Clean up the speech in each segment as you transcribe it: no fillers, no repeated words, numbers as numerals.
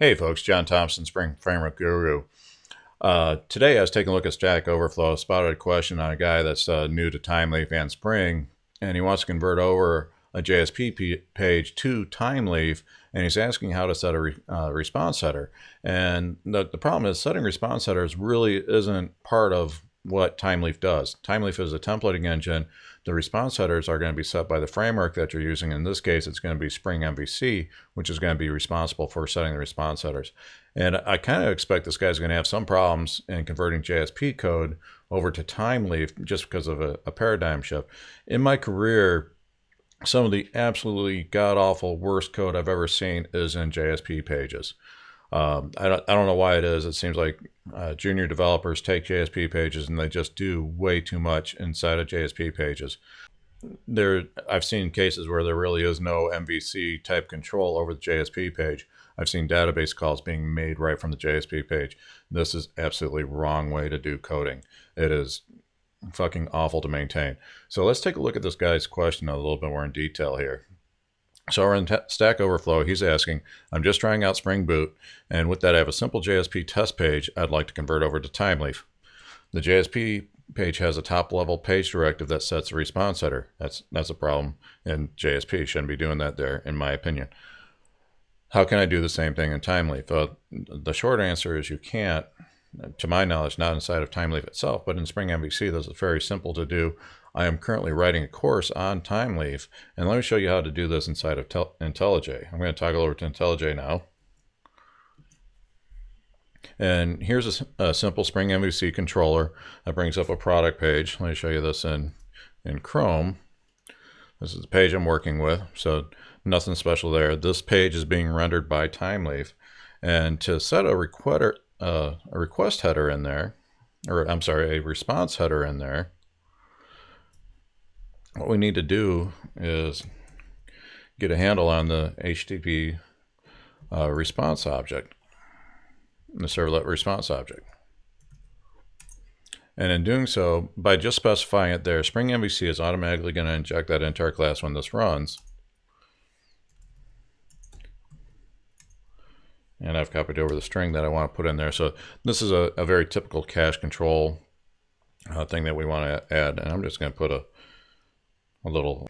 Hey folks, John Thompson, Spring Framework Guru. Today I was taking a look at Stack Overflow, spotted a question on a guy that's new to Thymeleaf and Spring, and he wants to convert over a JSP page to Thymeleaf, and he's asking how to set a response header. And the problem is setting response headers really isn't part of what Thymeleaf does. Thymeleaf is a templating engine. The response headers are going to be set by the framework that you're using. In this case, it's going to be Spring MVC, which is going to be responsible for setting the response headers. And I kind of expect this guy's going to have some problems in converting JSP code over to Thymeleaf just because of a paradigm shift. In my career, some of the absolutely god-awful worst code I've ever seen is in JSP pages. I don't know why it is. It seems like junior developers take JSP pages and they just do way too much inside of JSP pages. I've seen cases where there really is no MVC type control over the JSP page. I've seen database calls being made right from the JSP page. This is absolutely wrong way to do coding. It is fucking awful to maintain. So let's take a look at this guy's question a little bit more in detail here. So we're in Stack Overflow. He's asking, I'm just trying out Spring Boot, and with that I have a simple JSP test page I'd like to convert over to Thymeleaf. The JSP page has a top-level page directive that sets a response header. That's a problem, and JSP shouldn't be doing that there, in my opinion. How can I do the same thing in Thymeleaf? The short answer is you can't. To my knowledge, not inside of Thymeleaf itself, but in Spring MVC, this is very simple to do. I am currently writing a course on Thymeleaf, and let me show you how to do this inside of IntelliJ. I'm going to toggle over to IntelliJ now. And here's a simple Spring MVC controller that brings up a product page. Let me show you this in Chrome. This is the page I'm working with, so nothing special there. This page is being rendered by Thymeleaf, and to set a request header in there, or I'm sorry, a response header in there, what we need to do is get a handle on the HTTP response object, the servlet response object. And in doing so, by just specifying it there, Spring MVC is automatically going to inject that into our class when this runs. And I've copied over the string that I want to put in there. So this is a very typical cache control thing that we want to add. And I'm just going to put a little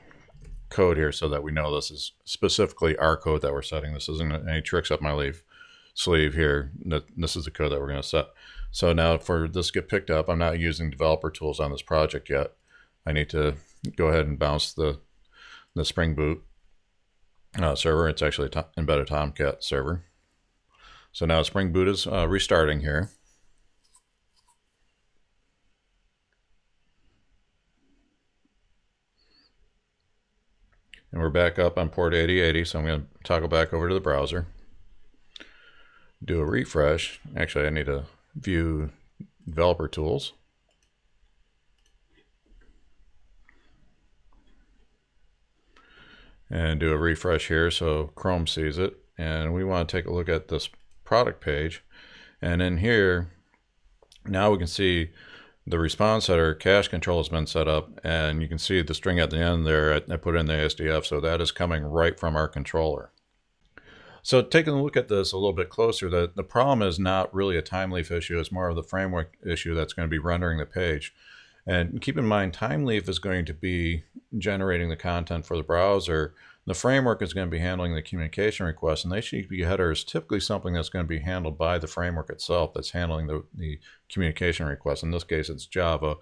code here so that we know this is specifically our code that we're setting. This isn't any tricks up my sleeve here. This is the code that we're going to set. So now for this to get picked up, I'm not using developer tools on this project yet. I need to go ahead and bounce the Spring Boot server. It's actually an embedded Tomcat server. So now Spring Boot is restarting here. And we're back up on port 8080, so I'm going to toggle back over to the browser. Do a refresh. Actually, I need to view developer tools. And do a refresh here so Chrome sees it. And we want to take a look at this product page, and in here now we can see the response header cache control has been set up, and you can see the string at the end there. I put in the SDF, so that is coming right from our controller. So taking a look at this a little bit closer, the problem is not really a Thymeleaf issue, it's more of the framework issue that's going to be rendering the page. And keep in mind, Thymeleaf is going to be generating the content for the browser. The framework is going to be handling the communication requests, and the HTTP header is typically something that's going to be handled by the framework itself that's handling the communication request. In this case, it's Java,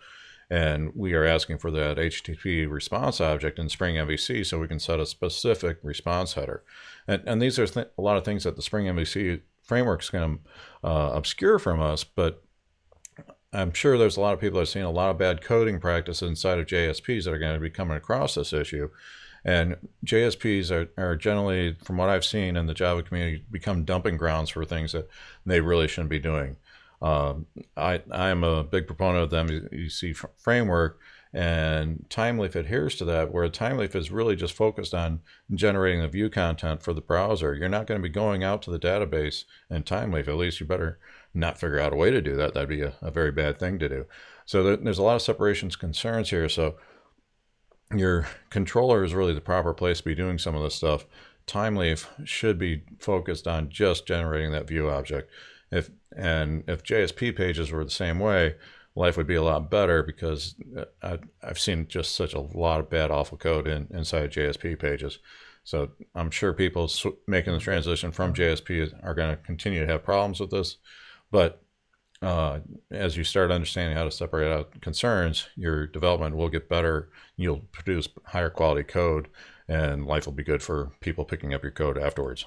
and we are asking for that HTTP response object in Spring MVC so we can set a specific response header. And these are a lot of things that the Spring MVC framework is going to obscure from us, but I'm sure there's a lot of people that are seeing a lot of bad coding practices inside of JSPs that are going to be coming across this issue. And JSPs are generally, from what I've seen in the Java community, become dumping grounds for things that they really shouldn't be doing. I'm a big proponent of them. You see framework, and Thymeleaf adheres to that, where Thymeleaf is really just focused on generating the view content for the browser. You're not going to be going out to the database in Thymeleaf. At least you better not figure out a way to do that. That'd be a very bad thing to do. So there's a lot of separations concerns here. So your controller is really the proper place to be doing some of this stuff. Thymeleaf should be focused on just generating that view object. If JSP pages were the same way, life would be a lot better, because I've seen just such a lot of bad, awful code inside JSP pages. So I'm sure people making the transition from JSP are going to continue to have problems with this. But as you start understanding how to separate out concerns, your development will get better. You'll produce higher quality code, and life will be good for people picking up your code afterwards.